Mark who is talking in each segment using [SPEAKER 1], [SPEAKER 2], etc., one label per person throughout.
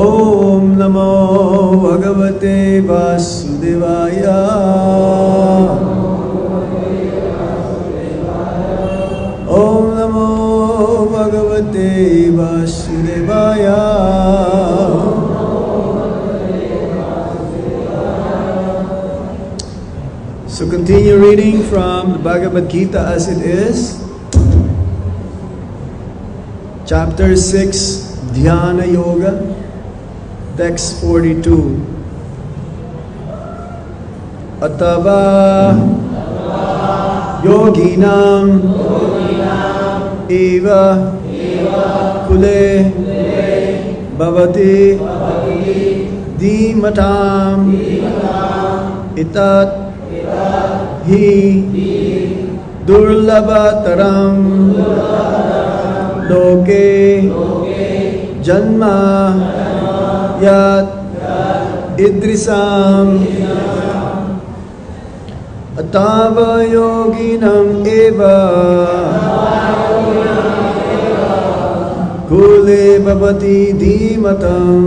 [SPEAKER 1] Om Namo Bhagavate Vasudevaya. Om Namo Bhagavate Vasudevaya. So continue reading from the Bhagavad Gita as it is. Chapter 6, Dhyana Yoga, text 42. Atava yoginam eva kule bhavati dhimatam itat hi durlabhataram loke janma yat idrisam atava yoginam eva kule bhavati dhimatam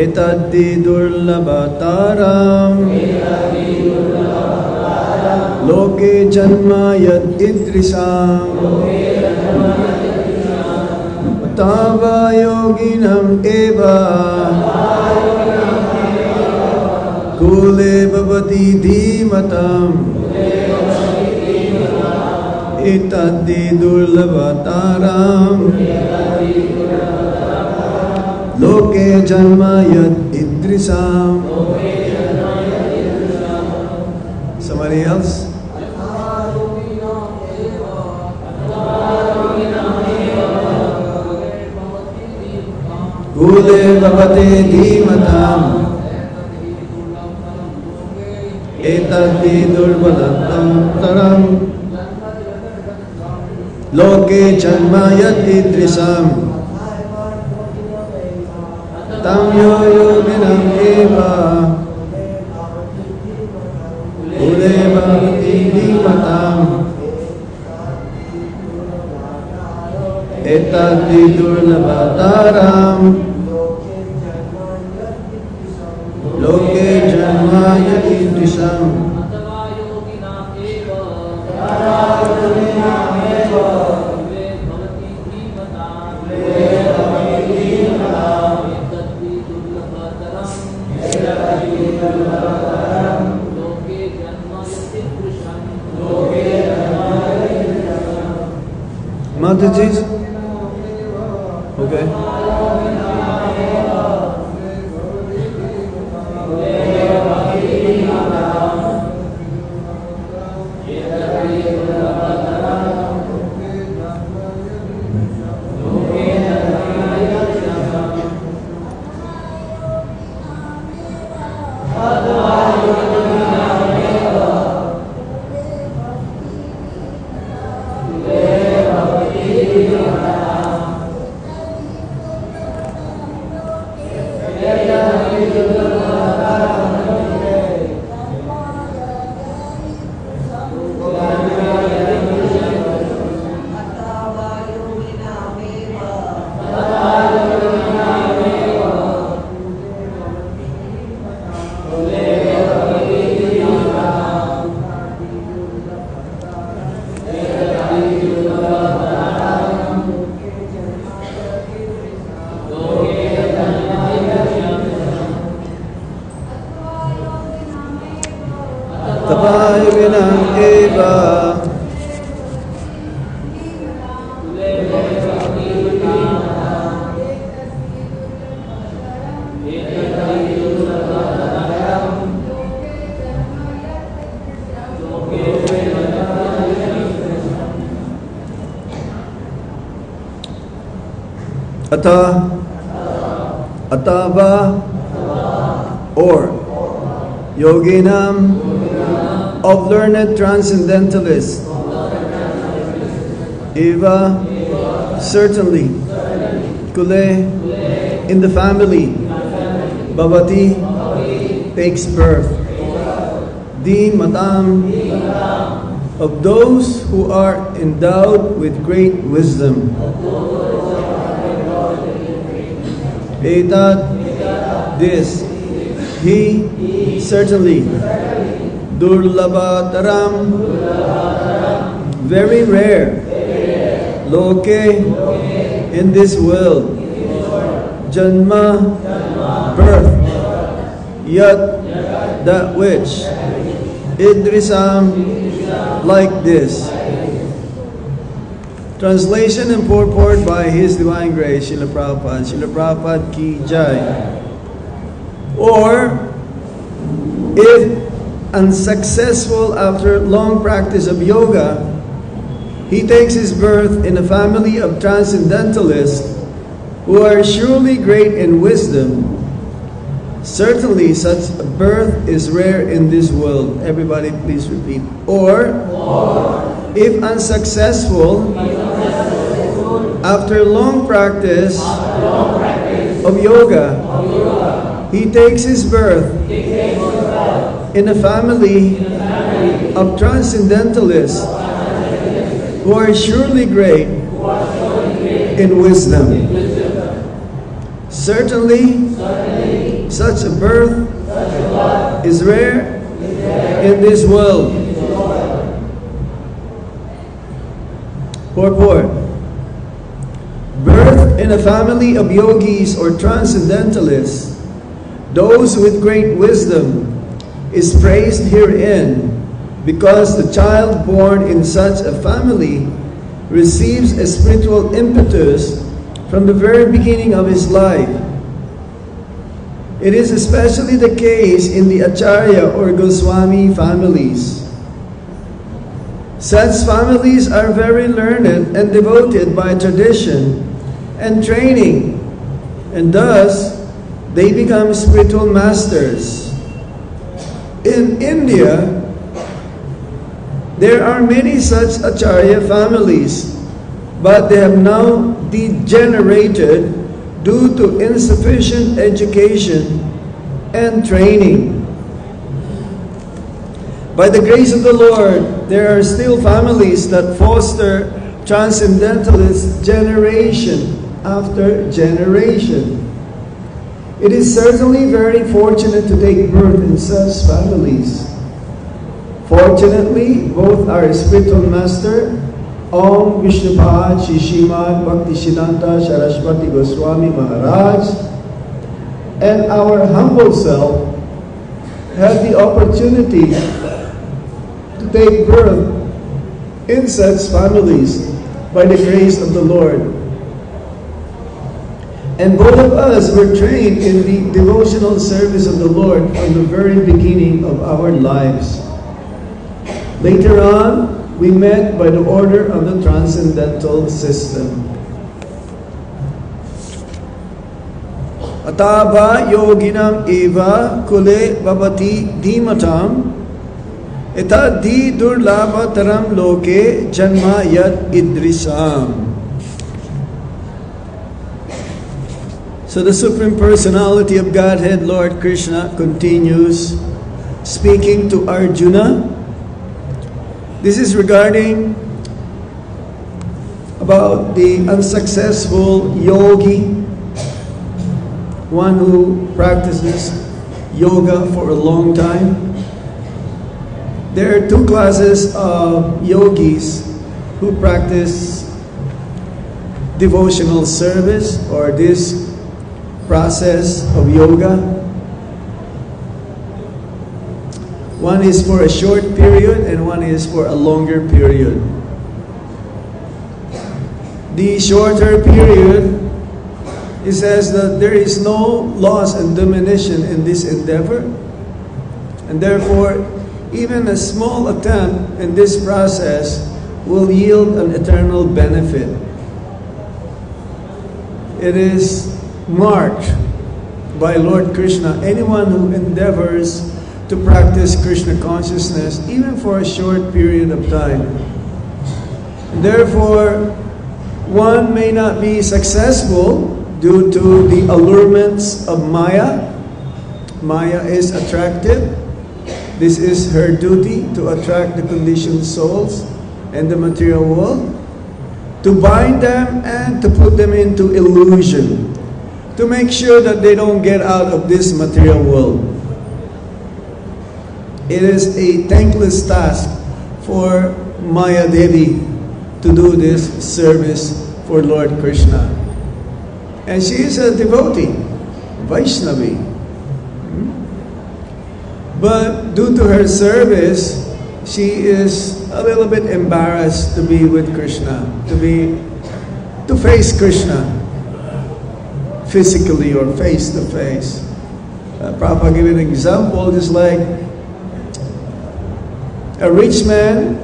[SPEAKER 1] etaddi durlabhataram loke janma yat idrisam tava yoginam eva kule bhavati dhimatam etaddi durlabhataram loke janma yat idrisam. Somebody else? Kule bhavate dhimatam etaddi durlabhataram loke janma yat idrisam tam yoginam eva kule bhavati dhimatam etaddi durlabhataram loke janma yat idrisam. Mataji's? Okay. Atava or yoginam of learned transcendentalists. Eva certainly. Kule in the family. Bhavati takes birth. Di matam of those who are endowed with great wisdom. Etat, this, he, certainly, Durlabhataram, very rare, Loke, in this world, Janma, birth, Yat, that which, Idrisam, like this. Translation and purport by His Divine Grace, Srila Prabhupada. Srila Prabhupada ki jai. Or, if unsuccessful after long practice of yoga, he takes his birth in a family of transcendentalists who are surely great in wisdom. Certainly such a birth is rare in this world. Everybody please repeat. Or if unsuccessful after long practice of yoga, he takes his birth in a family of transcendentalists who are surely great in wisdom. Certainly, such a birth is rare in this world. Purport. Birth in a family of yogis or transcendentalists, those with great wisdom, is praised herein because the child born in such a family receives a spiritual impetus from the very beginning of his life. It is especially the case in the Acharya or Goswami families. Such families are very learned and devoted by tradition and training, and thus they become spiritual masters. In India, there are many such Acharya families, but they have now degenerated due to insufficient education and training. By the grace of the Lord, there are still families that foster transcendentalists generation after generation. It is certainly very fortunate to take birth in such families. Fortunately, both our spiritual master, Om Vishnupad Shishimad Bhaktisiddhanta Saraswati Goswami Maharaj, and our humble self had the opportunity to take birth in such families by the grace of the Lord. And both of us were trained in the devotional service of the Lord from the very beginning of our lives. Later on, we met by the order of the transcendental system. Ataba yoginam eva kule babati dhimatam eta di durlabha taram loke janma yat idrisam. So the Supreme Personality of Godhead, Lord Krishna, continues speaking to Arjuna. This is regarding about the unsuccessful yogi, one who practices yoga for a long time. There are two classes of yogis who practice devotional service or this process of yoga. One is for a short period and one is for a longer period. The shorter period, it says that there is no loss and diminution in this endeavor, and therefore even a small attempt in this process will yield an eternal benefit. It is marked by Lord Krishna. Anyone who endeavors to practice Krishna consciousness, even for a short period of time. Therefore, one may not be successful due to the allurements of Maya. Maya is attractive. This is her duty, to attract the conditioned souls and the material world, to bind them and to put them into illusion, to make sure that they don't get out of this material world. It is a thankless task for Maya Devi to do this service for Lord Krishna. And she is a devotee, Vaishnavi. But due to her service, she is a little bit embarrassed to be with Krishna, to face Krishna physically or face to face. Prabhupada gave an example, just like a rich man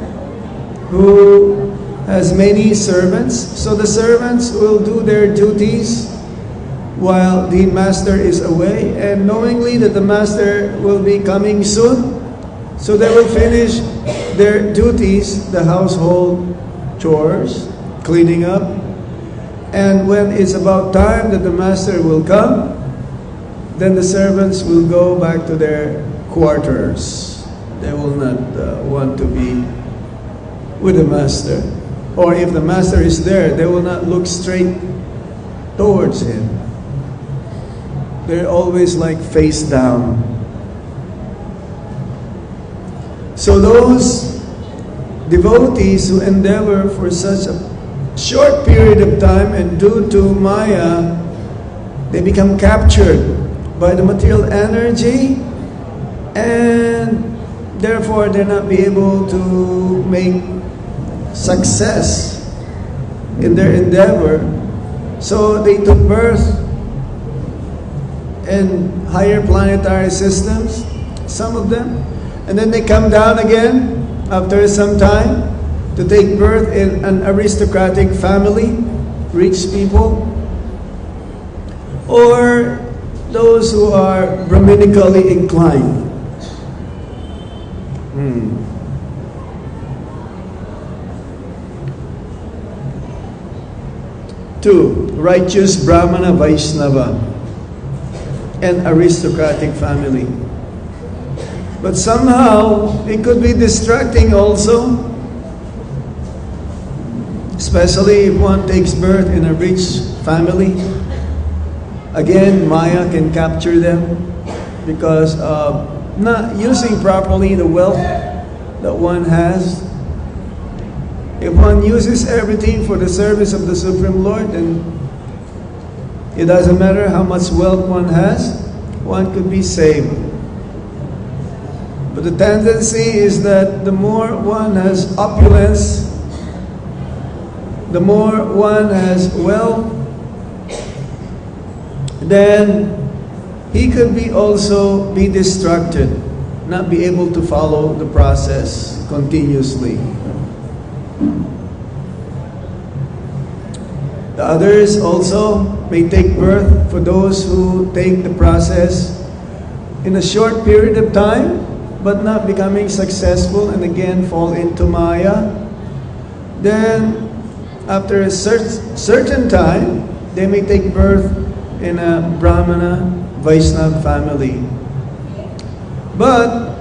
[SPEAKER 1] who has many servants, so the servants will do their duties while the master is away, and knowingly that the master will be coming soon, so they will finish their duties, the household chores, cleaning up, and when it's about time that the master will come, then the servants will go back to their quarters. They will not want to be with the master. Or if the master is there, they will not look straight towards him. They're always like face down. So those devotees who endeavor for such a short period of time, and due to Maya, they become captured by the material energy, and therefore they're not be able to make success in their endeavor. So they took birth in higher planetary systems, some of them, and then they come down again after some time to take birth in an aristocratic family, rich people, or those who are Brahminically inclined. Two, righteous Brahmana Vaishnava and aristocratic family. But somehow it could be distracting also, especially if one takes birth in a rich family. Again, Maya can capture them because of not using properly the wealth that one has. If one uses everything for the service of the Supreme Lord, then it doesn't matter how much wealth one has, one could be saved. But the tendency is that the more one has opulence, the more one has wealth, then he could be also be distracted, not be able to follow the process continuously. The others also may take birth for those who take the process in a short period of time, but not becoming successful and again fall into Maya. Then, after a certain time, they may take birth in a Brahmana Vaishnava family. But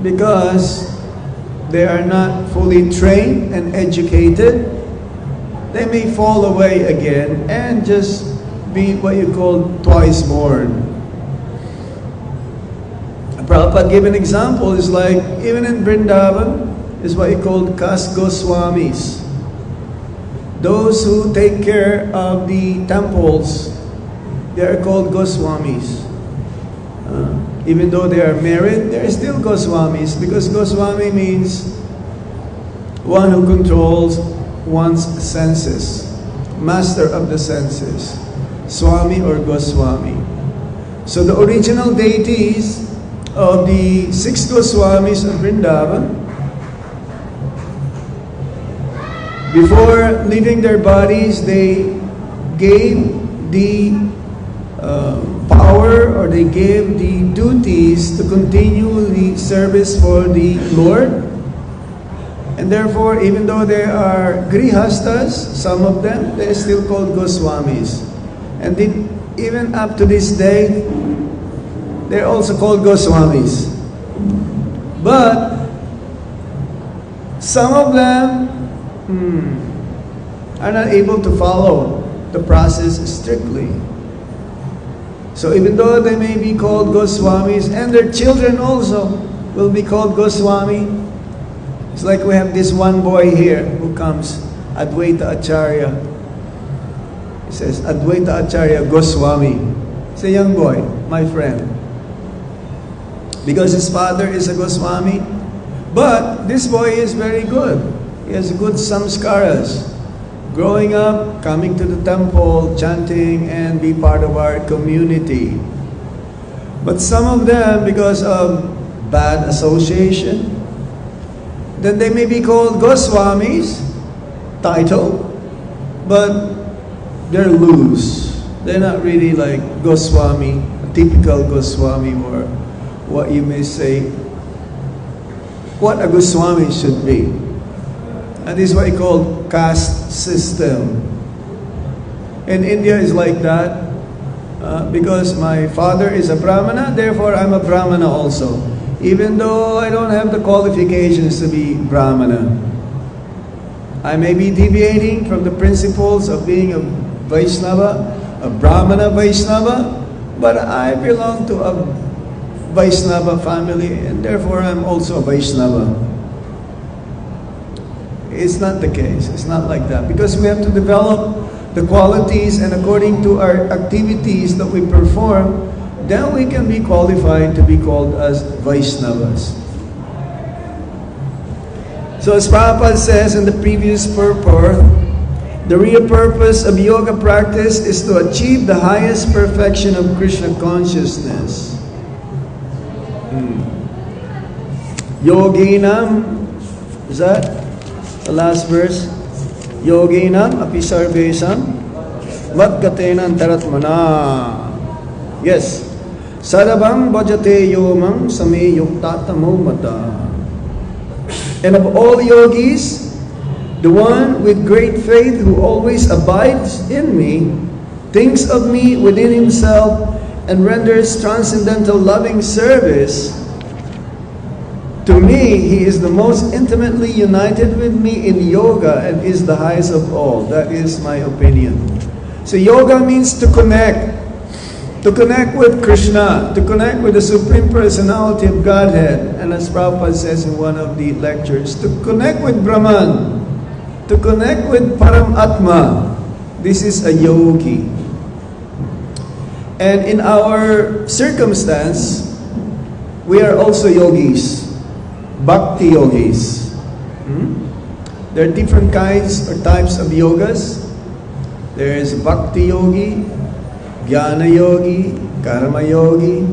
[SPEAKER 1] because they are not fully trained and educated, they may fall away again and just be what you call twice born. Prabhupada gave an example, is like, even in Vrindavan, is what he called caste Goswamis. Those who take care of the temples, they are called Goswamis. Even though they are married, they are still Goswamis, because Goswami means one who controls one's senses, master of the senses, Swami or Goswami. So the original deities of the 6 Goswamis of Vrindavan, before leaving their bodies, they gave the power, or they gave the duties to continue the service for the Lord. And therefore, even though they are grihastas, some of them, they are still called Goswamis. And even up to this day, they're also called Goswamis. But some of them are not able to follow the process strictly. So even though they may be called Goswamis, and their children also will be called Goswami. It's like we have this one boy here who comes, Advaita Acharya. He says, Advaita Acharya Goswami. He's a young boy, my friend. Because his father is a Goswami. But this boy is very good. He has good samskaras. Growing up, coming to the temple, chanting, and be part of our community. But some of them, because of bad association, then they may be called Goswamis, title, but they're loose. They're not really like Goswami, a typical Goswami, or what you may say, what a Goswami should be. And this is what you call caste system. In India is like that. Because my father is a Brahmana, therefore I'm a Brahmana also. Even though I don't have the qualifications to be Brahmana. I may be deviating from the principles of being a Vaishnava, a Brahmana Vaishnava, but I belong to a Vaishnava family, and therefore I'm also a Vaishnava. It's not the case. It's not like that. Because we have to develop the qualities, and according to our activities that we perform, then we can be qualified to be called as Vaishnavas. So as Prabhupada says in the previous purport, the real purpose of yoga practice is to achieve the highest perfection of Krishna consciousness. Yoginam, is that the last verse? Yoginam api sarvesam vadgatenan taratmana. Yes. Sarabam bhajate yomam same yuktatamo mata. And of all yogis, the one with great faith who always abides in me, thinks of me within himself, and renders transcendental loving service, to me, he is the most intimately united with me in yoga and is the highest of all. That is my opinion. So yoga means to connect with Krishna, to connect with the Supreme Personality of Godhead. And as Prabhupada says in one of the lectures, to connect with Brahman, to connect with Paramatma. This is a yogi. And in our circumstance, we are also yogis. Bhakti yogis. There are different kinds or types of yogas. There is Bhakti yogi, Jnana yogi, Karma yogi,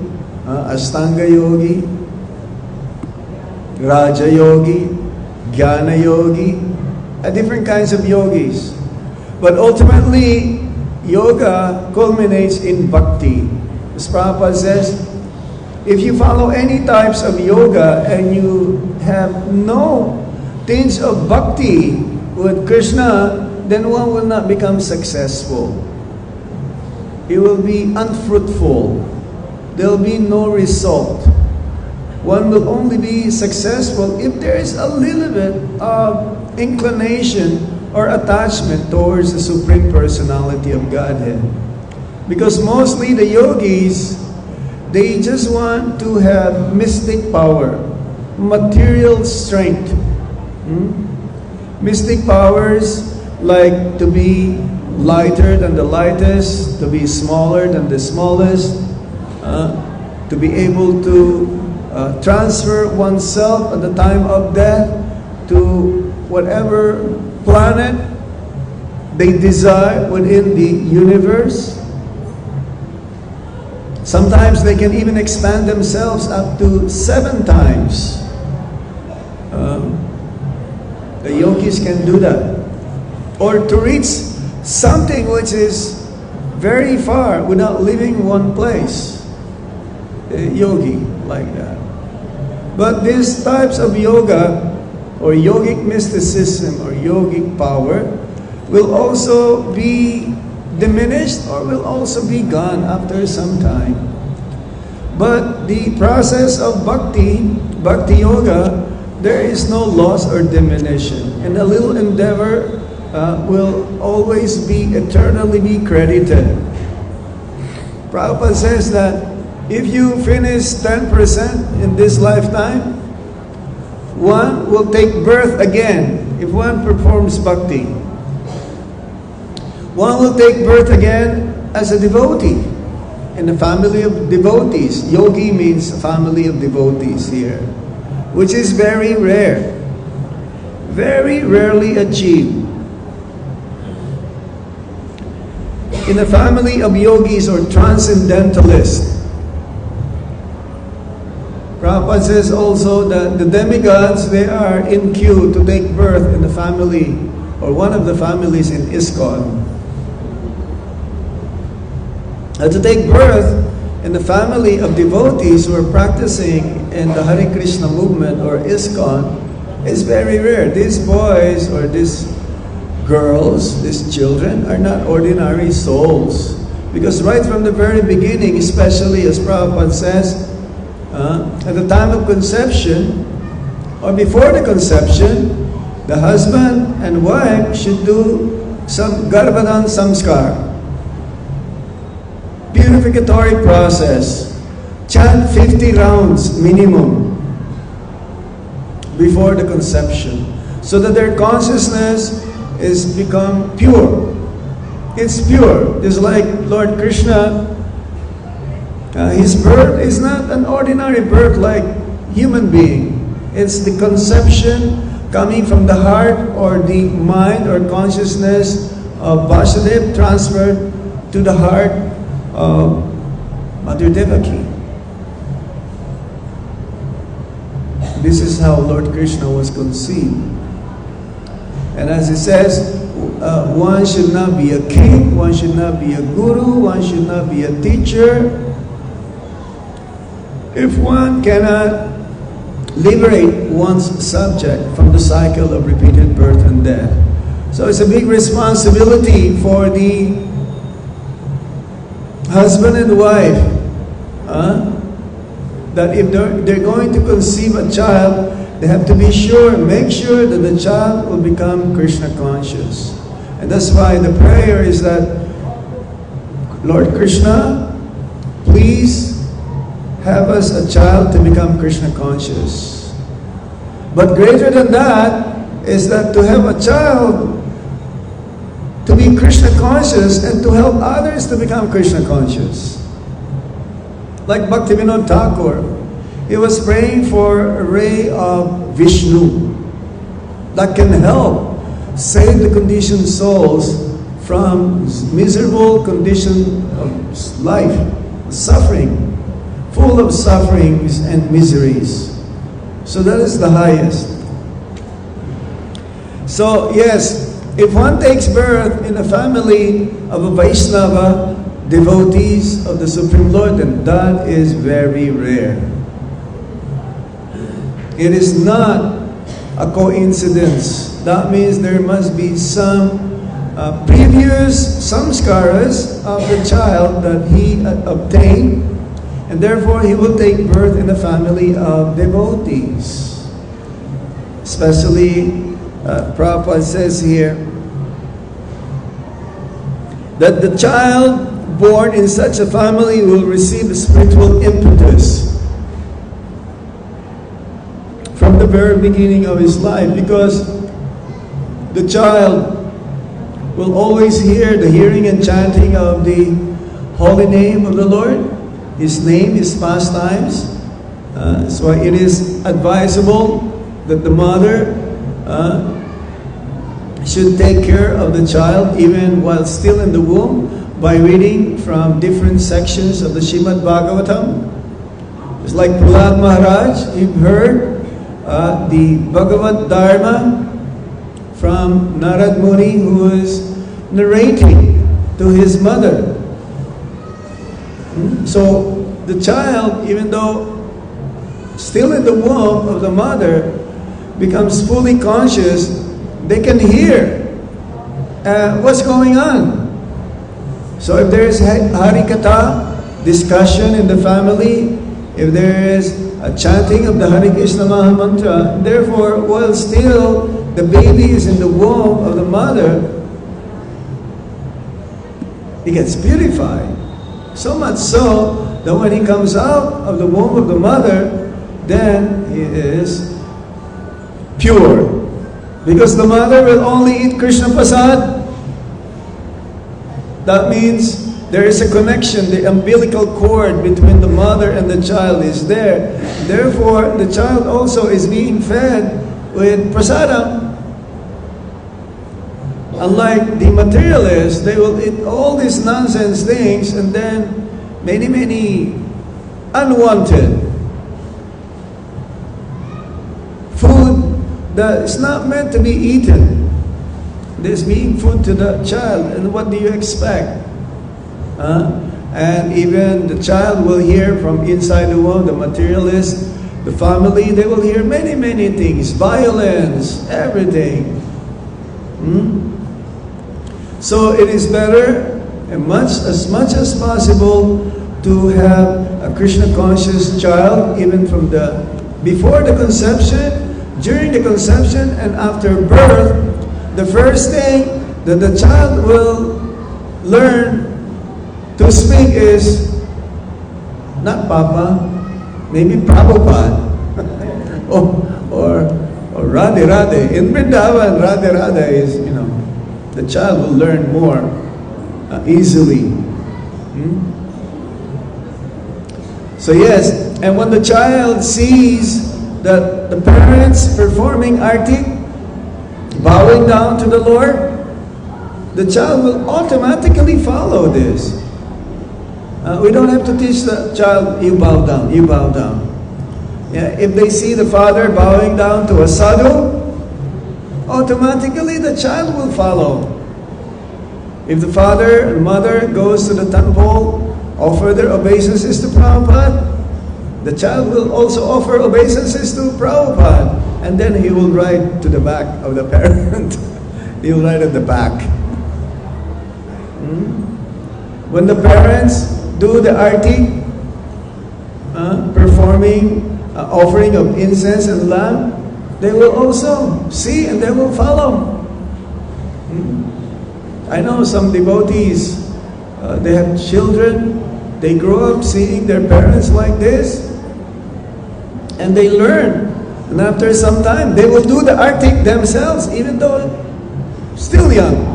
[SPEAKER 1] Ashtanga yogi, Raja yogi, Jnana yogi, different kinds of yogis. But ultimately, yoga culminates in bhakti. As Prabhupada says, if you follow any types of yoga and you have no tinge of bhakti with Krishna, then one will not become successful. It will be unfruitful. There will be no result. One will only be successful if there is a little bit of inclination or attachment towards the Supreme Personality of Godhead. Because mostly the yogis, they just want to have mystic power, material strength. Mystic powers like to be lighter than the lightest, to be smaller than the smallest, to be able to transfer oneself at the time of death to whatever planet they desire within the universe. Sometimes they can even expand themselves up to 7 times. The yogis can do that. Or to reach something which is very far without leaving one place. A yogi like that. But these types of yoga or yogic mysticism or yogic power will also be diminished or will also be gone after some time. But the process of bhakti yoga, there is no loss or diminution. And a little endeavor will always be eternally be credited. Prabhupada says that if you finish 10% in this lifetime, one will take birth again if one performs bhakti. One will take birth again as a devotee in a family of devotees. Yogi means a family of devotees here, which is very rare, very rarely achieved. In a family of yogis or transcendentalists, Prabhupada says also that the demigods, they are in queue to take birth in the family or one of the families in ISKCON. To take birth in the family of devotees who are practicing in the Hare Krishna movement or ISKCON is very rare. These boys or these girls, these children are not ordinary souls. Because right from the very beginning, especially as Prabhupada says, at the time of conception or before the conception, the husband and wife should do some Garbhadan Samskar, purificatory process, chant 50 rounds minimum before the conception, so that their consciousness is become pure. It's pure. It's like Lord Krishna, his birth is not an ordinary birth like human being. It's the conception coming from the heart or the mind or consciousness of Vasudeva transferred to the heart of Mother Devaki. This is how Lord Krishna was conceived. And as it says, one should not be a king, one should not be a guru, one should not be a teacher, if one cannot liberate one's subject from the cycle of repeated birth and death. So it's a big responsibility for the husband and wife that if they're going to conceive a child, they have to be sure, make sure that the child will become Krishna conscious. And that's why the prayer is that, Lord Krishna, please have us a child to become Krishna conscious. But greater than that is that to have a child to be Krishna conscious and to help others to become Krishna conscious. Like Bhaktivinoda Thakur, he was praying for a ray of Vishnu that can help save the conditioned souls from miserable condition of life, suffering, full of sufferings and miseries. So that is the highest. So yes, if one takes birth in a family of a Vaishnava, devotees of the Supreme Lord, then that is very rare. It is not a coincidence. That means there must be some previous samskaras of the child that he obtained, and therefore he will take birth in a family of devotees. Especially, Prabhupada says here, that the child born in such a family will receive a spiritual impetus from the very beginning of his life, because the child will always hear the hearing and chanting of the holy name of the Lord, His name, His pastimes. So it is advisable that the mother should take care of the child even while still in the womb by reading from different sections of the Srimad Bhagavatam. It's like Prahlad Maharaj, you've heard the Bhagavad Dharma from Narad Muni, who is narrating to his mother. So the child, even though still in the womb of the mother, becomes fully conscious. They can hear what's going on. So if there is Harikatha discussion in the family, if there is a chanting of the Hare Krishna Maha Mantra, therefore, while still the baby is in the womb of the mother, it gets purified. So much so that when he comes out of the womb of the mother, then he is pure. Because the mother will only eat Krishna Prasad. That means there is a connection, the umbilical cord between the mother and the child is there. Therefore, the child also is being fed with prasadam. Unlike the materialists, they will eat all these nonsense things and then many unwanted food that is not meant to be eaten. There's being food to the child, and what do you expect? And even the child will hear from inside the womb, the materialist, the family, they will hear many things, violence, everything. So it is better, as much as possible, to have a Krishna conscious child, even from before the conception, during the conception, and after birth. The first thing that the child will learn to speak is not Papa, maybe Prabhupada, or Radhe Radhe. In Vrindavan, Radhe Radhe is, the child will learn more easily. So yes, and when the child sees that the parents performing arti, bowing down to the Lord, the child will automatically follow this. We don't have to teach the child, you bow down, you bow down. Yeah, if they see the father bowing down to a sadhu, automatically the child will follow. If the father and mother goes to the temple, offer their obeisances to Prabhupada, the child will also offer obeisances to Prabhupada. And then he will ride to the back of the parent. He will ride at the back. When the parents do the arti, performing offering of incense and lamb, they will also see and they will follow. I know some devotees, they have children, they grow up seeing their parents like this, and they learn. And after some time, they will do the arti themselves, even though still young.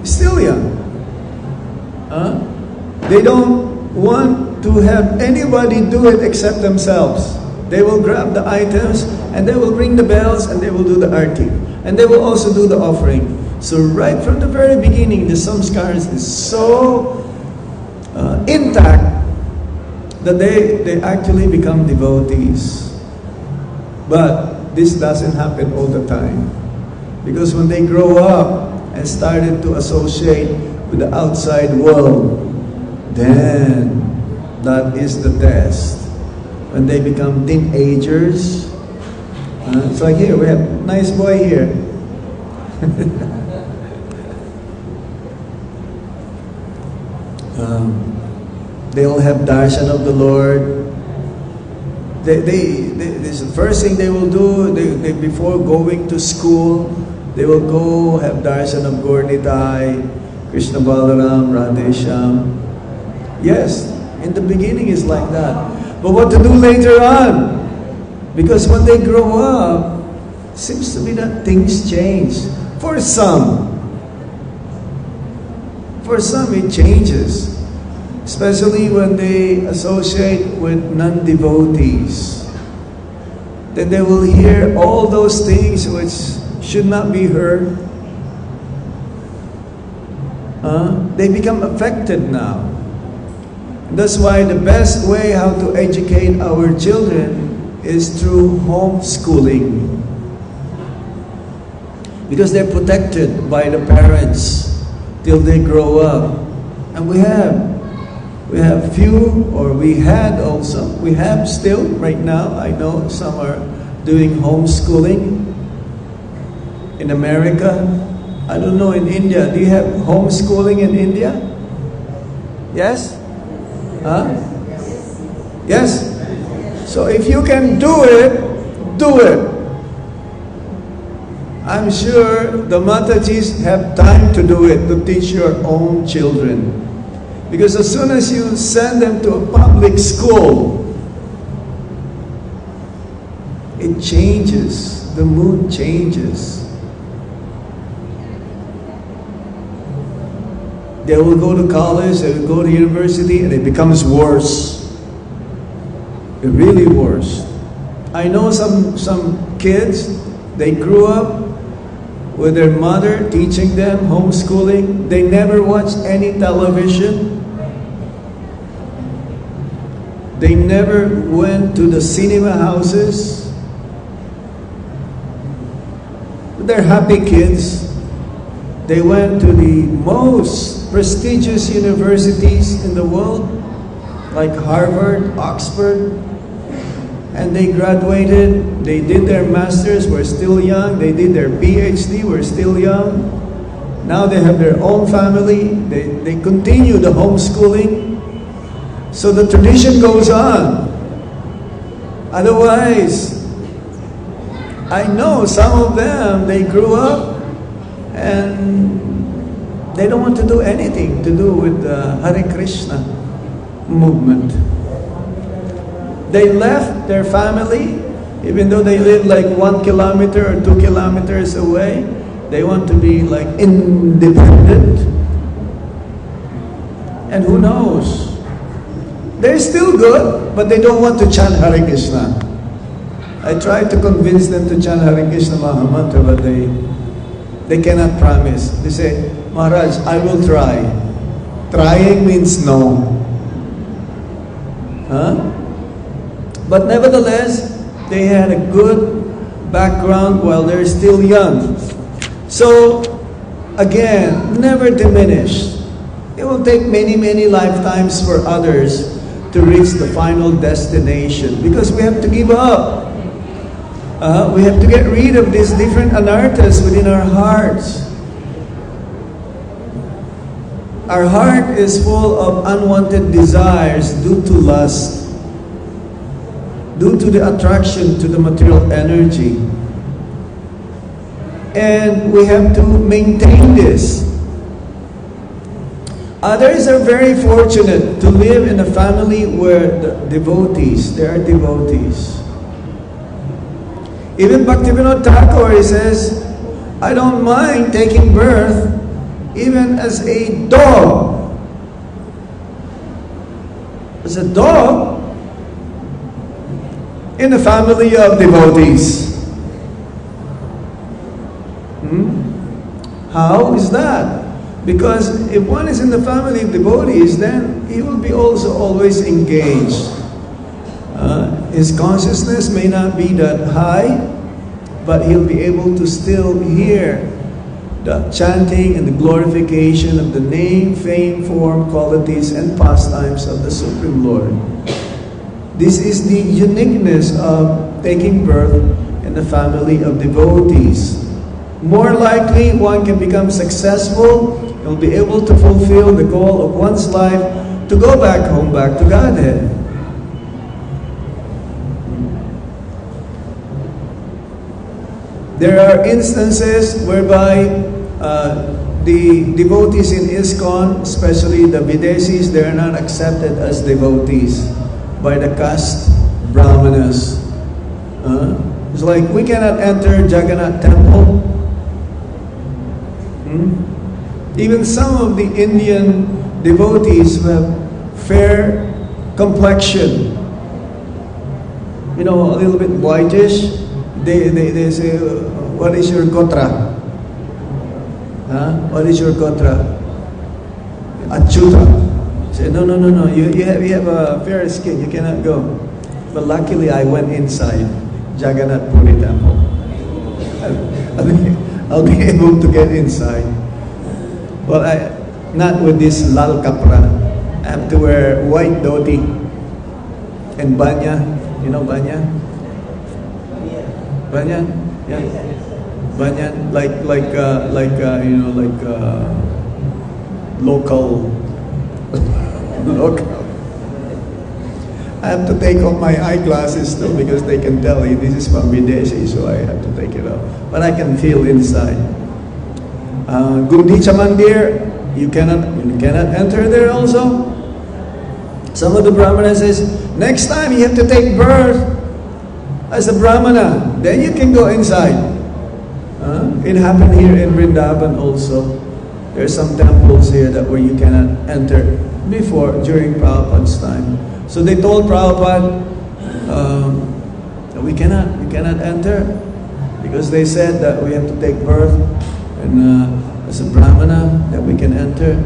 [SPEAKER 1] Still young. They don't want to have anybody do it except themselves. They will grab the items and they will ring the bells and they will do the arti. And they will also do the offering. So right from the very beginning, the samskars is so intact that they actually become devotees. But this doesn't happen all the time. Because when they grow up and started to associate with the outside world, then that is the test. When they become teenagers, it's like here, we have a nice boy here. They'll have darshan of the Lord. This is the first thing they will do. They before going to school, they will go have darshan of Gaur-Nitai, Krishna Balaram, Radhe Shyam. Yes, in the beginning is like that. But what to do later on? Because when they grow up, it seems to be that things change. For some it changes. Especially when they associate with non-devotees. Then they will hear all those things which should not be heard. They become affected now. That's why the best way how to educate our children is through homeschooling. Because they're protected by the parents till they grow up. And we have few, or we had also, we have still right now, I know some are doing homeschooling in America. I don't know in India. Do you have homeschooling in India? Yes? Huh? Yes? So if you can do it, do it. I'm sure the Matajis have time to do it, to teach your own children. Because as soon as you send them to a public school, it changes. The mood changes. They will go to college, they will go to university, and it becomes worse. It really worse. I know some kids, they grew up with their mother teaching them, homeschooling. They never watched any television. They never went to the cinema houses. They're happy kids. They went to the most prestigious universities in the world, like Harvard, Oxford, and they graduated. They did their masters, were still young. They did their PhD, were still young. Now they have their own family. They continue the homeschooling. So the tradition goes on. Otherwise, I know some of them, they grew up and they don't want to do anything to do with the Hare Krishna movement. They left their family, even though they live like 1 kilometer or 2 kilometers away. They want to be like independent. And who knows? They're still good, but they don't want to chant Hare Krishna. I tried to convince them to chant Hare Krishna Mahamantra, but they cannot promise. They say, Maharaj, I will try. Trying means no. Huh? But nevertheless, they had a good background while they're still young. So, again, never diminish. It will take many, many lifetimes for others to reach the final destination, because we have to give up. We have to get rid of these different anarthas within our hearts. Our heart is full of unwanted desires due to lust, due to the attraction to the material energy. And we have to maintain this. Others are very fortunate to live in a family where there are devotees. Even Bhaktivinoda Thakur, he says, I don't mind taking birth even as a dog. As a dog in a family of devotees. How is that? Because if one is in the family of devotees, then he will be also always engaged. His consciousness may not be that high, but he'll be able to still hear the chanting and the glorification of the name, fame, form, qualities, and pastimes of the Supreme Lord. This is the uniqueness of taking birth in the family of devotees. More likely, one can become successful and will be able to fulfill the goal of one's life to go back home, back to Godhead. There are instances whereby the devotees in ISKCON, especially the Videsis, they are not accepted as devotees by the caste Brahmanas. It's like we cannot enter Jagannath temple. Even some of the Indian devotees who have fair complexion, you know, a little bit whitish, they say, what is your gotra? What is your gotra? Achyuta. Say, no, you have a fair skin, you cannot go. But luckily I went inside Jagannath Puri temple. I'll be able to get inside. Well, not with this lal kapra. I have to wear white dhoti and banya. You know banya? Banya? Yeah. Banya, like local. I have to take off my eyeglasses too because they can tell you this is from Videshi, so I have to take it off. But I can feel inside. Gundicha Mandir, you cannot enter there also. Some of the Brahmanas says, next time you have to take birth as a Brahmana, then you can go inside. It happened here in Vrindavan also. There are some temples here that where you cannot enter during Prabhupada's time. So they told Prabhupada, that we cannot enter, because they said that we have to take birth and as a Brahmana that we can enter.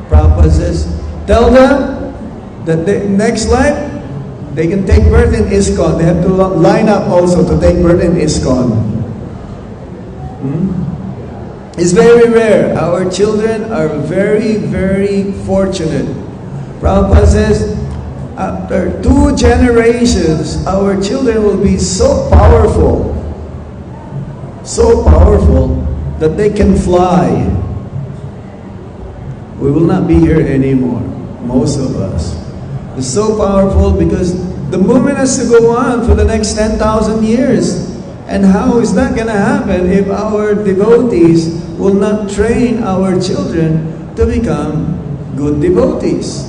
[SPEAKER 1] Prabhupada says, tell them that next life they can take birth in ISKCON. They have to line up also to take birth in ISKCON. It's very rare. Our children are very, very fortunate. Prabhupada says, after 2 generations, our children will be so powerful that they can fly. We will not be here anymore, most of us. It's so powerful because the movement has to go on for the next 10,000 years. And how is that going to happen if our devotees will not train our children to become good devotees?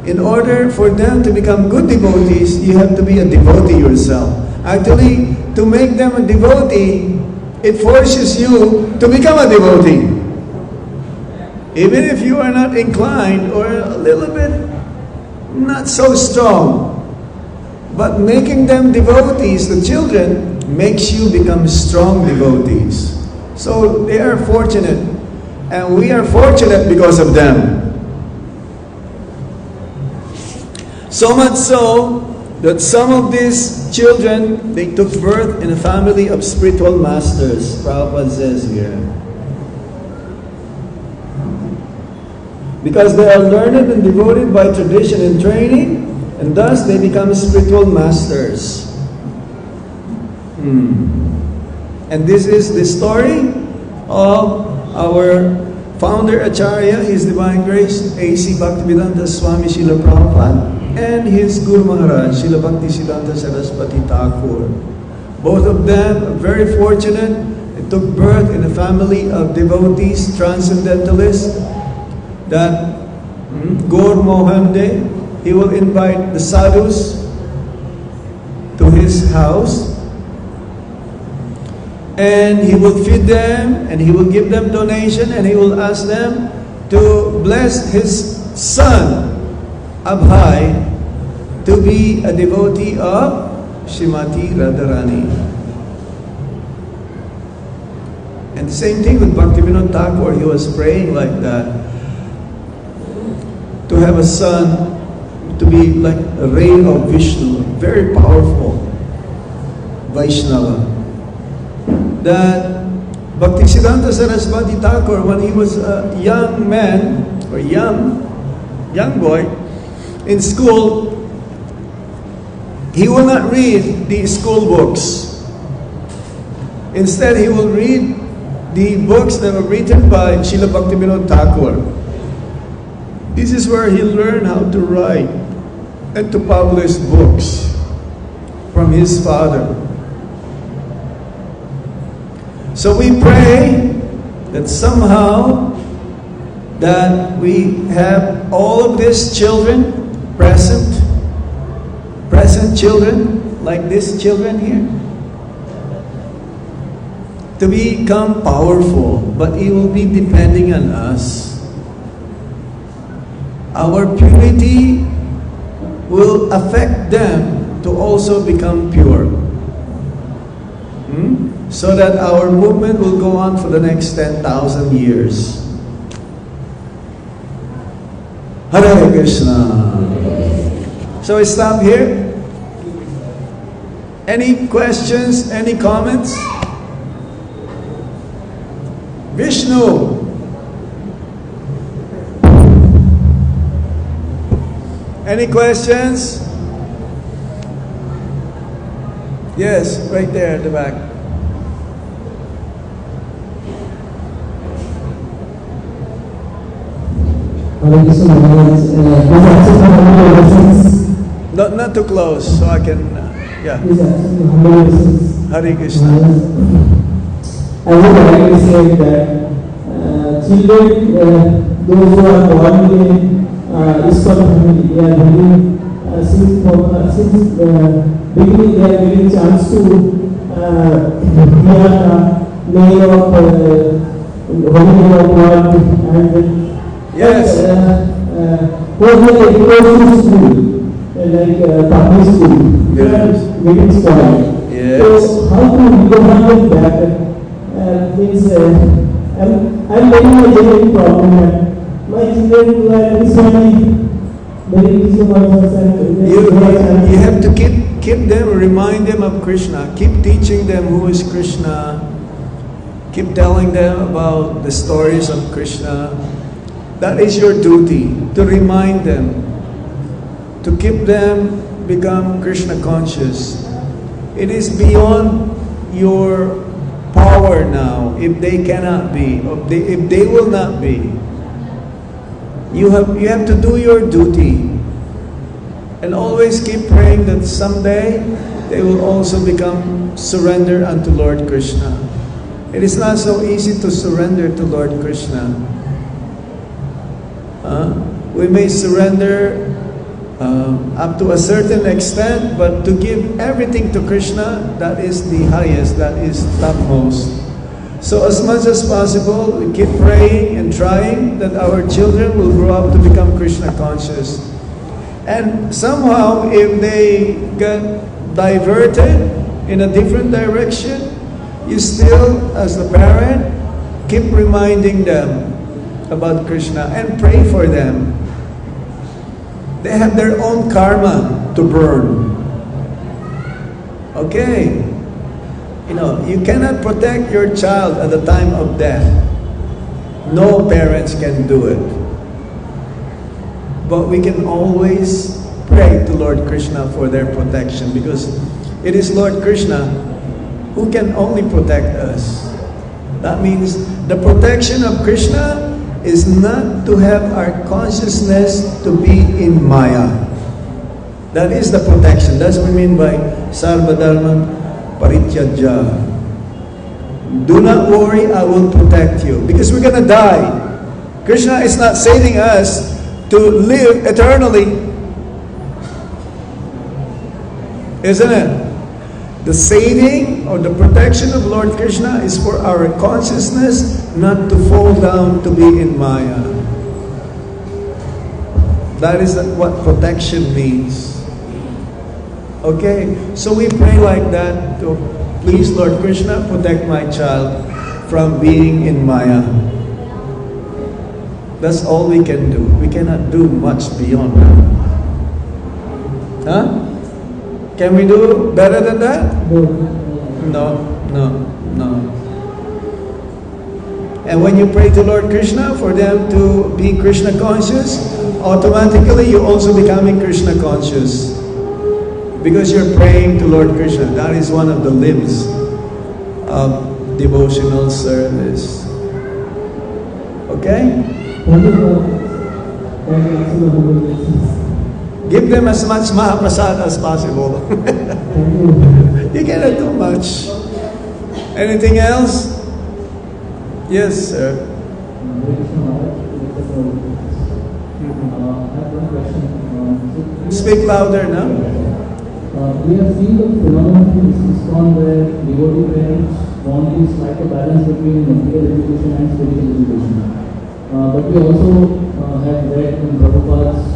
[SPEAKER 1] In order for them to become good devotees, you have to be a devotee yourself. Actually, to make them a devotee, it forces you to become a devotee. Even if you are not inclined or a little bit not so strong. But making them devotees, the children, makes you become strong devotees. So they are fortunate. And we are fortunate because of them. So much so that some of these children, they took birth in a family of spiritual masters, Prabhupada says here. Because they are learned and devoted by tradition and training, and thus they become spiritual masters. And this is the story of our founder Acharya, His Divine Grace, A.C. Bhaktivedanta Swami Srila Prabhupada, and his Guru Maharaj, Srila Bhaktisiddhanta Saraswati Thakur. Both of them are very fortunate. They took birth in a family of devotees, transcendentalists, that Gaur Mohan De, he will invite the sadhus to his house, and he will feed them, and he will give them donation, and he will ask them to bless his son Abhay to be a devotee of Srimati Radharani. And the same thing with Bhaktivinoda Thakur, he was praying like that, to have a son to be like a ray of Vishnu, very powerful Vaishnava. That Bhaktisiddhanta Saraswati Thakur, when he was a young man, or young boy, in school, he will not read the school books. Instead, he will read the books that were written by Srila Bhaktivinoda Thakur. This is where he learned how to write and to publish books from his father. So we pray that somehow that we have all of these children present children, like these children here, to become powerful, but it will be depending on us. Our purity will affect them to also become pure. So that our movement will go on for the next 10,000 years. Hare Krishna. So I stop here. Any questions? Any comments? Vishnu. Any questions? Yes, right there at the back. Not too close, so I can, yeah. Hare Krishna.
[SPEAKER 2] I would like to say that children, those who are born in ISKCON family, they are really, since beginning they are getting chance to hear the name of holy name of God, and
[SPEAKER 1] Yes.
[SPEAKER 2] was like education school, like public school,
[SPEAKER 1] Yes.
[SPEAKER 2] getting spoiled.
[SPEAKER 1] Yes.
[SPEAKER 2] So how to recover that? Means I'm getting a genuine problem. My children were recently very so much.
[SPEAKER 1] You have to keep them, remind them of Krishna. Keep teaching them who is Krishna. Keep telling them about the stories of Krishna. That is your duty, to remind them, to keep them become Krishna conscious. It is beyond your power now if they cannot be, if they will not be. You have to do your duty. And always keep praying that someday they will also become surrendered unto Lord Krishna. It is not so easy to surrender to Lord Krishna. We may surrender up to a certain extent, but to give everything to Krishna, that is the highest, that is topmost. So as much as possible, we keep praying and trying that our children will grow up to become Krishna conscious. And somehow, if they get diverted in a different direction, you still, as the parent, keep reminding them about Krishna and pray for them. They have their own karma to burn. Okay? You cannot protect your child at the time of death. No parents can do it. But we can always pray to Lord Krishna for their protection, because it is Lord Krishna who can only protect us. That means the protection of Krishna is not to have our consciousness to be in Maya. That is the protection. That's what we mean by Sarvadharma Parityajya. Do not worry, I will protect you. Because we're going to die. Krishna is not saving us to live eternally. Isn't it? The saving or the protection of Lord Krishna is for our consciousness not to fall down to be in Maya. That is what protection means. Okay? So we pray like that to please Lord Krishna, protect my child from being in Maya. That's all we can do. We cannot do much beyond that. Huh? Can we do better than that? No. And when you pray to Lord Krishna for them to be Krishna conscious, automatically you also becoming Krishna conscious. Because you're praying to Lord Krishna. That is one of the limbs of devotional service. Okay? Give them as much Mahaprasad as possible. You cannot do much. Anything else? Yes, sir. Speak louder now.
[SPEAKER 2] We have seen the phenomenon in ISKCON where devotee parents want to strike a balance between material education and spiritual education. But we also have read in Prabhupada's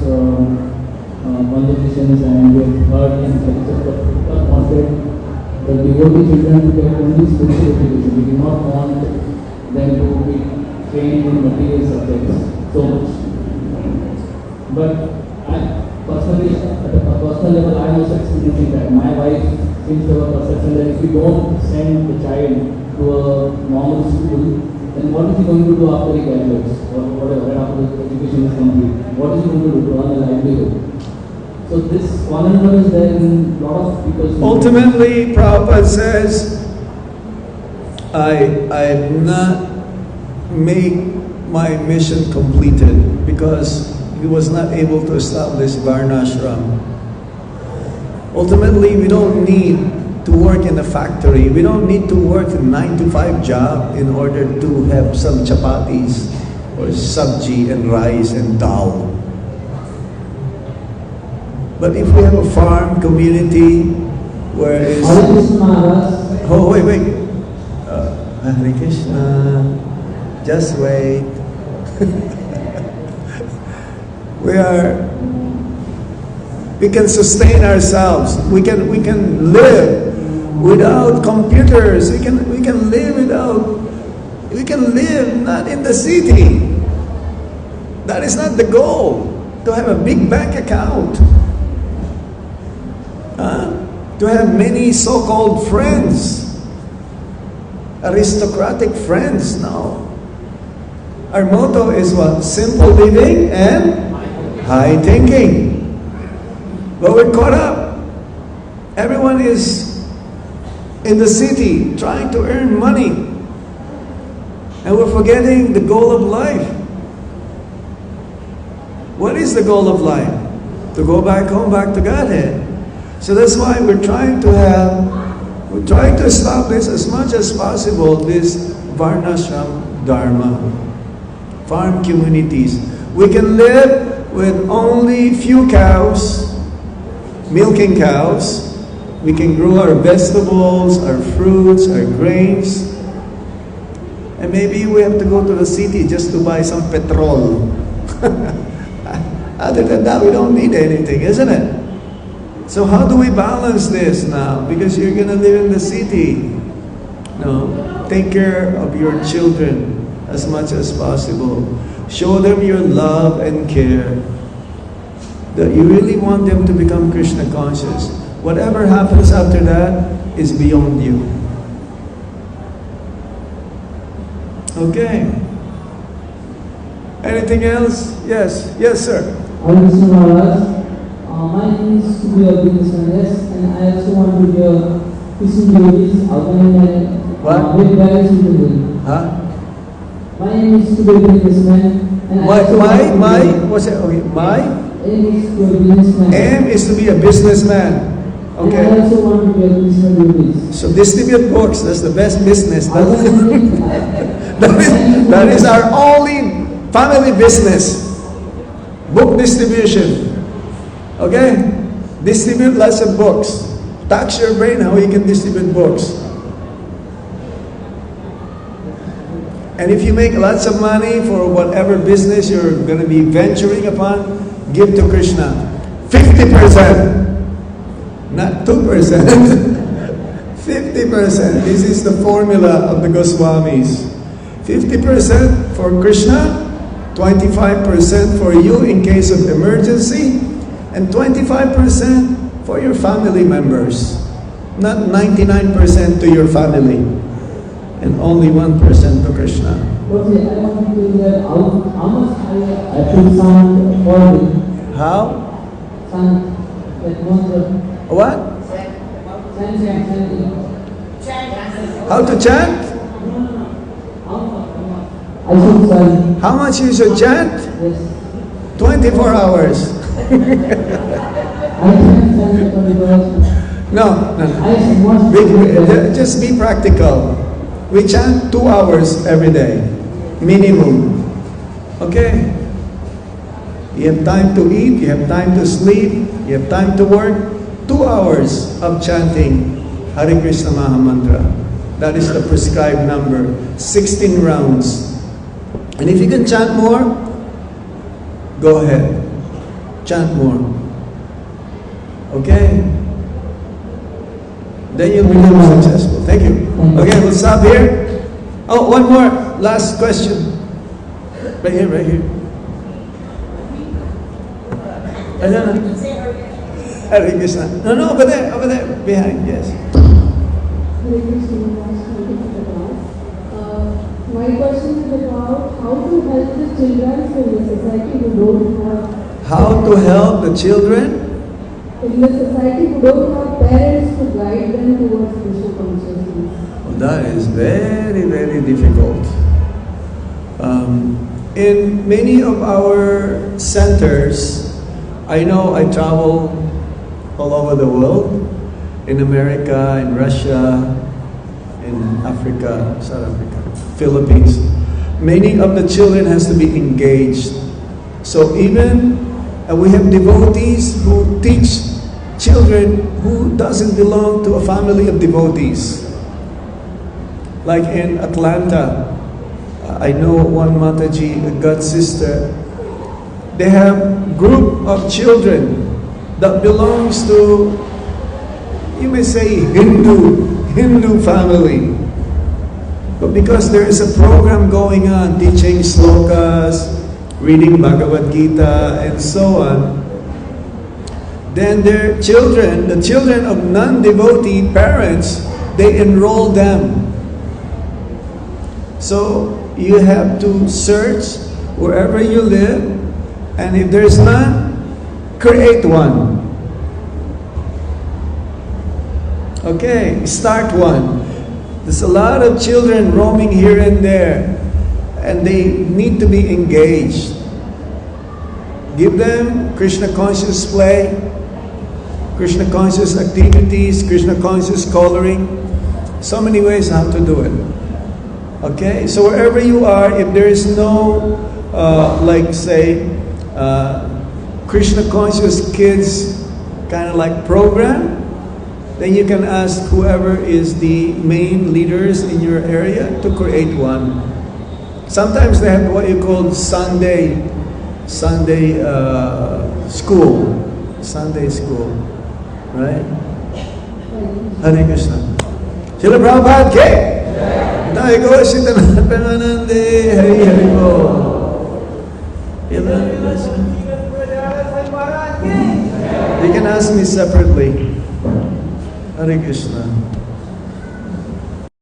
[SPEAKER 2] conversations, and we have heard in lectures that Prabhupada wanted the devotee children to get only spiritual education. We do not want them to be trained in material subjects so much. But personally, at a personal level, I am also experiencing that. My wife seems to have a perception that if we don't send the child to a normal school, then what is he going to do after he graduates, or whatever, right after the education is complete? What is he going to do to earn a livelihood? So this conundrum is there in a lot of people's...
[SPEAKER 1] Ultimately, Prabhupada says, I not make my mission completed because he was not able to establish Varnashram. Ultimately, we don't need to work in a factory. We don't need to work a 9-to-5 job in order to have some chapatis or sabji and rice and dal. But if we have a farm community where is...
[SPEAKER 2] Hare Krishna Maharaj.
[SPEAKER 1] Oh, wait. Hare Krishna. Just wait. We can sustain ourselves. We can live without computers. We can live not in the city. That is not the goal. To have a big bank account. To have many so-called friends. Aristocratic friends. No. Our motto is what? Simple living and high thinking. But we're caught up. Everyone is in the city trying to earn money. And we're forgetting the goal of life. What is the goal of life? To go back home, back to Godhead. So that's why we're trying to establish as much as possible this Varnashram Dharma. Farm communities. We can live with only few cows, milking cows. We can grow our vegetables, our fruits, our grains. And maybe we have to go to the city just to buy some petrol. Other than that, we don't need anything, isn't it? So how do we balance this now? Because you're going to live in the city. No, take care of your children as much as possible. Show them your love and care. That you really want them to become Krishna conscious. Whatever happens after that is beyond you. Okay. Anything else? Yes, sir.
[SPEAKER 2] Hare Krishna Maharaj. My aim is to be a businessman, yes, and I also want to be a Krishna Yogis,
[SPEAKER 1] What?
[SPEAKER 2] with various children.
[SPEAKER 1] Huh?
[SPEAKER 2] My aim is to be a businessman, and I also want to
[SPEAKER 1] what's it? Okay, my
[SPEAKER 2] aim is to be a businessman.
[SPEAKER 1] aim is to be a businessman.
[SPEAKER 2] And I
[SPEAKER 1] Okay.
[SPEAKER 2] also want to be a Krishna Yogis.
[SPEAKER 1] So distribute books. That's the best business. That is our only family business. Book distribution. Okay? Distribute lots of books. Tax your brain how you can distribute books. And if you make lots of money for whatever business you're going to be venturing upon, give to Krishna. 50%. Not 2%. 50%. This is the formula of the Goswamis. 50% for Krishna, 25% for you in case of emergency, and 25% for your family members. Not 99% to your family, and only 1% to Krishna.
[SPEAKER 2] Okay, I want to do that. How much I should sound for me?
[SPEAKER 1] How?
[SPEAKER 2] Sound that mantra.
[SPEAKER 1] What?
[SPEAKER 2] Chant.
[SPEAKER 1] How to chant?
[SPEAKER 2] I should chant.
[SPEAKER 1] How much you should chant?
[SPEAKER 2] Yes.
[SPEAKER 1] 24 hours.
[SPEAKER 2] I can't chant because
[SPEAKER 1] No.
[SPEAKER 2] I must
[SPEAKER 1] Just be practical. We chant 2 hours every day, minimum. Okay? You have time to eat, you have time to sleep, you have time to work. 2 hours of chanting Hare Krishna Maha Mantra. That is the prescribed number. 16 rounds. And if you can chant more, go ahead. Chant more. Okay? Then you'll become successful. Thank you. Okay, we'll stop here. Oh, one more. Last question. Right here. Hare Krishna. No, over there, behind, yes.
[SPEAKER 3] Hare Krishna. My question is about how to help the children in the society who don't have...
[SPEAKER 1] How to help the children?
[SPEAKER 3] In the society who don't have parents to guide them towards Krishna consciousness.
[SPEAKER 1] Well, that is very, very difficult. In many of our centers, I know I travel all over the world, in America, in Russia, in Africa, South Africa, Philippines. many of the children has to be engaged. So even we have devotees who teach children who doesn't belong to a family of devotees. Like in Atlanta, I know one Mataji, a god sister, they have group of children that belongs to, you may say, Hindu family. But because there is a program going on teaching slokas, reading Bhagavad Gita, and so on, then their children, the children of non-devotee parents, they enroll them. So you have to search wherever you live, and if there's none, create one. Okay, start one. There's a lot of children roaming here and there, and they need to be engaged. Give them Krishna conscious play, Krishna conscious activities, Krishna conscious coloring. So many ways how to do it. Okay, so wherever you are, if there is no, like say, Krishna conscious kids kind of like program, then you can ask whoever is the main leaders in your area to create one. Sometimes they have what you call Sunday school, right? Hare Krishna. Srila Prabhupada ke? Tayo ko Sita Pananande, Hari Hari Bo. You can ask me separately. Hare Krishna.